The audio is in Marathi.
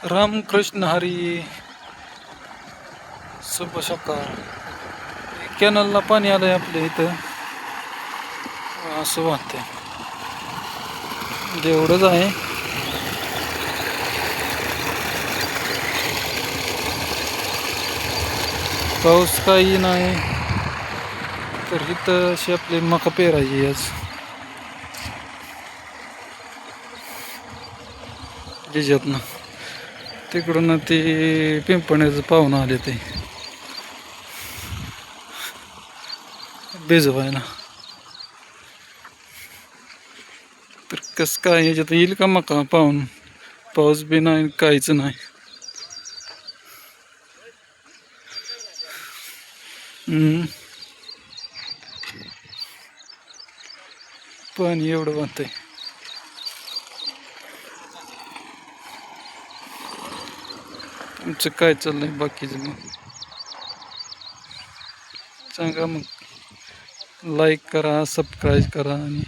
रामकृष्ण हरी. शुभ सकाळ. कॅनलला पाणी आलंय आपल्या इथं असं वाटतंय. जेवढंच आहे पाऊस काही नाही तर इथं अशी आपली मका पेरायची आज जिजातनं. तिकडून ते पिंपण्याचं पाहुणं आले ते बेजवायला. तर कसं काय ह्याच्यात येईल का मका पाहून? पाऊस बी नाही काहीच नाही. पाणी एवढं वाहतंय. तुमचं काय चाललंय बाकीचं? मग सांगा. मग लाईक करा, सबस्क्राईब करा आणि